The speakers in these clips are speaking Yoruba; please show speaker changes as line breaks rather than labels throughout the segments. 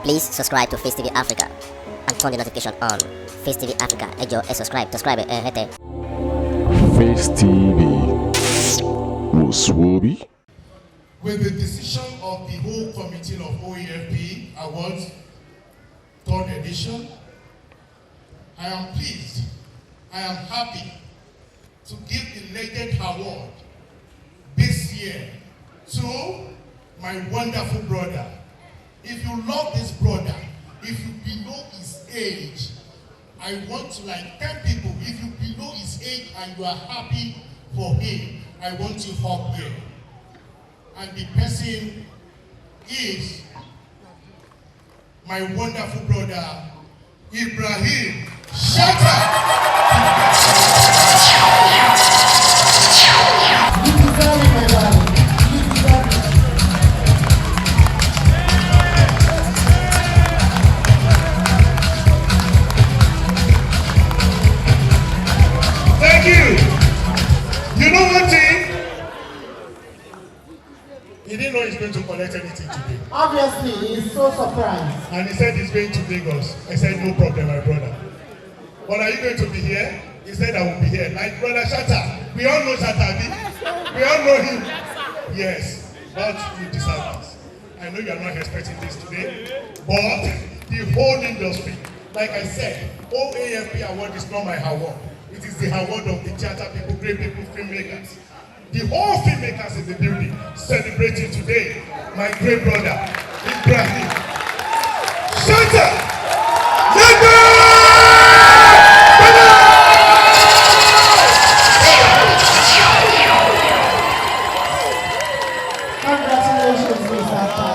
Please subscribe to Facetv Africa and turn the notification on. Facetv Africa, ẹ jọ̀ọ́, subscribe, hete.
Face TV was Swoby.
With the decision of the whole committee of Oapf Awards, 3rd edition, I am pleased, I am happy to give the Legend Award this year to my wonderful brother. If you love this brother, if you below his age, I want to tell people, if you below his age and you are happy for him, I want you up here. And the person is my wonderful brother, Ibrahim Chatta. Thank you. You know one thing? He didn't know he's going to collect anything today.
Obviously, he's so surprised.
And he said he's going to Lagos. I said, no problem, my brother. But are you going to be here? He said, I will be here. Like Brother Chatta. We all know Chatta. We all know him. Yes. But you deserve this. I know you are not expecting this today. But the whole industry, like I said, Oapf Award is not my award. It is the award of the theater people, great people, filmmakers. The whole filmmakers in the building celebrating today my great brother, Ibrahim Chatta.
Congratulations, Mr. Chatta.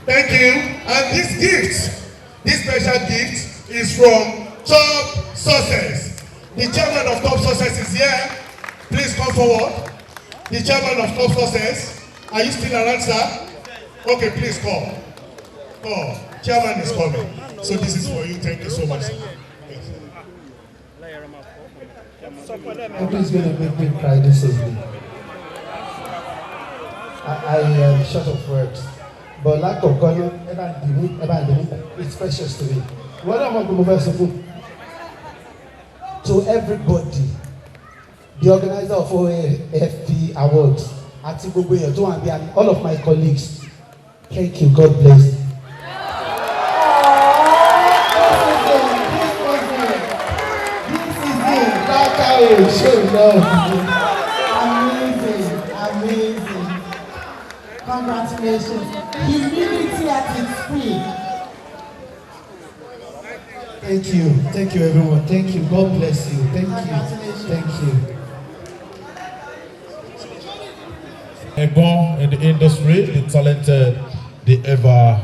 Thank you. And this gift, this special gift, is from Top Success. The chairman of Top Success is here. Please come forward. The chairman of Top Success. Are you still around, sir? Okay, please come. Come. Chairman is coming. So this is for you. Thank you so much, sir.
Nobody's going to make me cry this evening. I am short of words. But lack of God, it's precious to me. What am I going to to everybody, the organizer of Oapf Awards, and all of my colleagues, thank you. God bless. This is it. Show love.
Amazing. Congratulations. Humility at its peak.
Thank you everyone. Thank you. God bless you. Thank you.
Born in the industry, the talented, the ever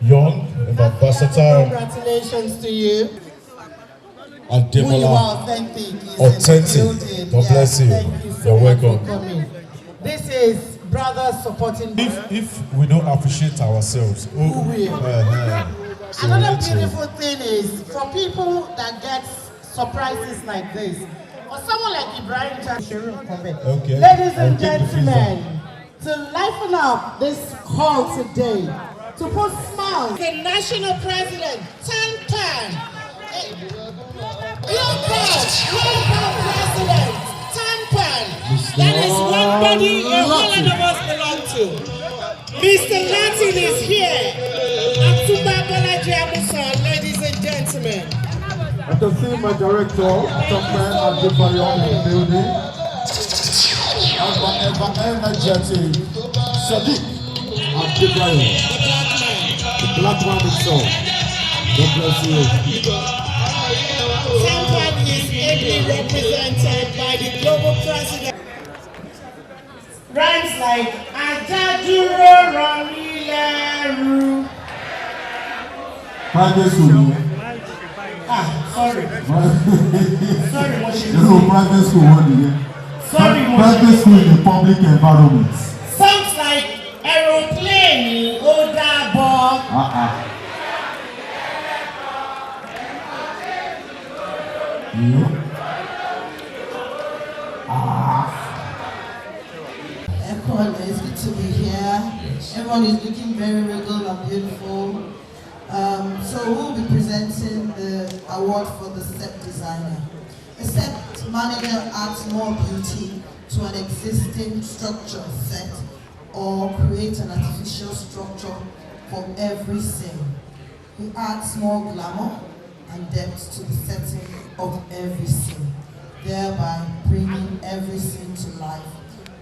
young, ever versatile.
Congratulations to you.
Adekola, authentic. God bless you. You're welcome.
This is brothers supporting.
If we don't appreciate ourselves,
who will?
So
another beautiful thing is for people that get surprises like this, or someone like Ibrahim Chatta.
Okay.
Ladies and gentlemen, to liven up this hall today, to put smiles, the national president, Tan. Your president, Tan. That is one body a whole lot of us belong to. Mr. Latin is here. Ladies and gentlemen.
I can see my director, Topman Adekola in the building. And my ever energetic Sadiq Adekola, the black man himself. God bless you.
Tampan is ably represented by the global president. Rhymes like Ajaduro Ramileru.
Private school.
Sorry. Sorry, what you
know, private school, what do you?
Sorry,
private school in the public environment.
Sounds like aeroplane, Odabo. Adekola. It's good to be here.
Yes.
Everyone is looking very regal and beautiful. So we'll be presenting the award for the set designer. A set manager adds more beauty to an existing structure set or create an artificial structure for every scene. He adds more glamour and depth to the setting of every scene, thereby bringing every scene to life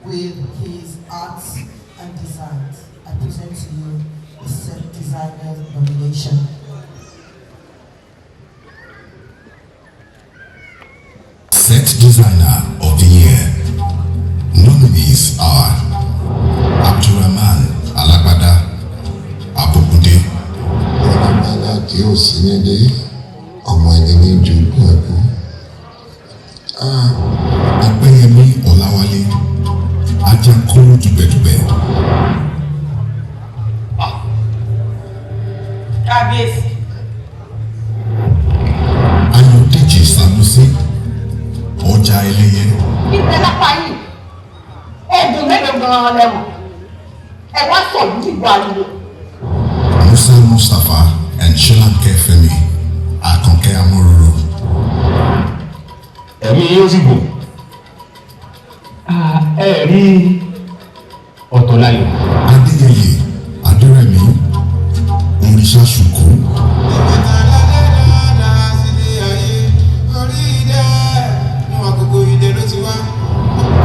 with his arts and designs. I present to you the set designer nomination.
Set designer of the year. Nominees are Abdurrahman Alagbada Abokunde.
Alagbada tí ó sì nílé ọmọ ẹni ní ìjọba ẹ̀kọ́.
Ọpẹ́yẹmí Ọláwálé Ajakoro dùgbẹ̀dùgbẹ̀.
Kábíyèsí.
Ayọ̀dèjì Sanusi Ọjà Ẹlẹ́yẹ.
Ìtẹ́lá pààyàn ẹ̀dùn mélòó gan-an lẹ́wọ̀n ẹ wá sọ̀rọ̀ nígbà ariwo.
Musa Mustapha and Sholanke Femi Akanke Amororo.
Ẹ̀mí yóò sì bò. Ẹ rí Ọ̀tọ̀láyọ̀.
Adéyẹyè Adérẹ̀mí Òrìṣà Ṣùkú.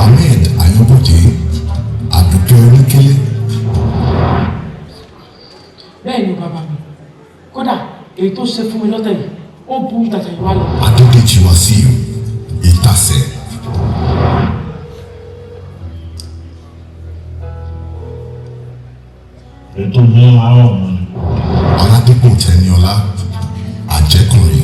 Ahmed Ayọ̀bọ̀dé Àdùkẹ́ Oníkélé.
Bẹ́ẹ̀ ni bàbá mi, kódà èyí tó ṣe fún mi lọ́tẹ̀ yìí, ó burú tàjà ìwà lọ.
Adédèjì Wàsíù Ìtàsẹ̀.
Ètò mú àwọn ọmọ ni.
Ọládépò Tẹniọlá Àjẹkùnrin.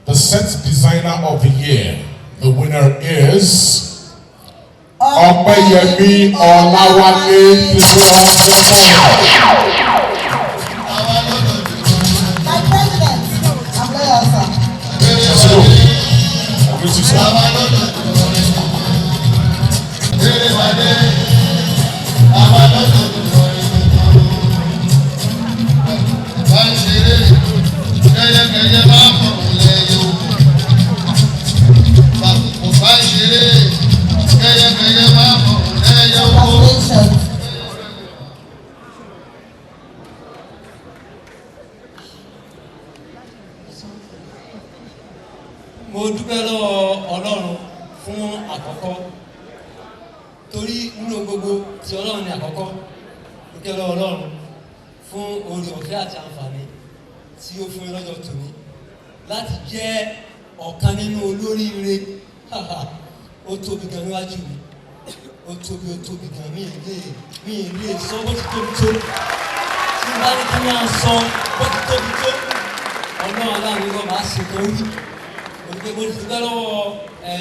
The set designer of the year. The winner is Opeyemi Olawale Adekola.
My president, I'm loyal, sir. Congratulations.
Mo dúpẹ́ lọ́wọ́ Ọlọ́run fún àkọ́kọ́ torí nínú gbogbo tí Ọlọ́run ní àkọ́kọ́. Mo dúpẹ́ lọ́wọ́ Ọlọ́run fún oore ọ̀fẹ́ àti àǹfààní tí ó fún mi lọ́jọ́ tòní láti jẹ́ ọ̀kan nínú olóríire. Ó tóbi gan níwájú mi, ó tóbi gan, mi ì lè sọ bó ti tóbi tó. Tí n bá ní kí n máa sọ bó ti tóbi tó, Ọlọ́run aláàánú ló máa ṣe kan wí. Mo ti dúpẹ́ lọ́wọ́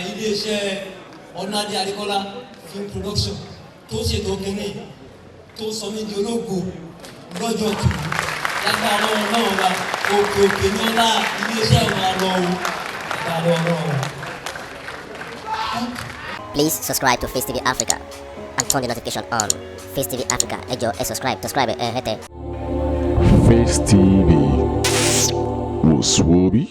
iléeṣẹ́ Odunlade Adekola film production tó ṣètò kínní tó sọ mí di ológo lọ́jọ́ tòun. Lágbára Ọlọ́run wa òkè ní ọlá iléeṣẹ́ ìwọ̀n àlọ́ o. Lágbára Ọlọ́run.
Please subscribe to Facetv Africa and turn the notification on. Facetv Africa, ẹ jọ̀ọ́, subscribe, hete.
Face TV was Swoby.